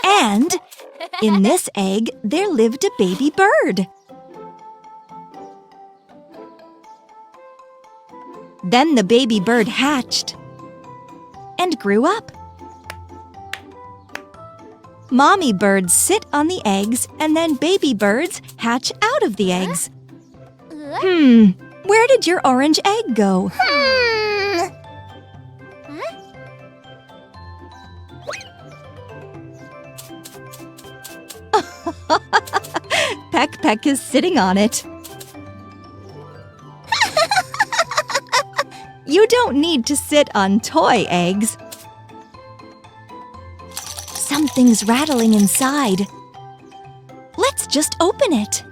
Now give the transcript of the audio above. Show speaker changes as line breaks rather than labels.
And in this egg, there lived a baby bird. Then the baby bird hatched and grew up. Mommy birds sit on the eggs, and then baby birds hatch out of the eggs. Where did your orange egg go? Peck is sitting on it. You don't need to sit on toy eggs. Something's rattling inside. Let's just open it.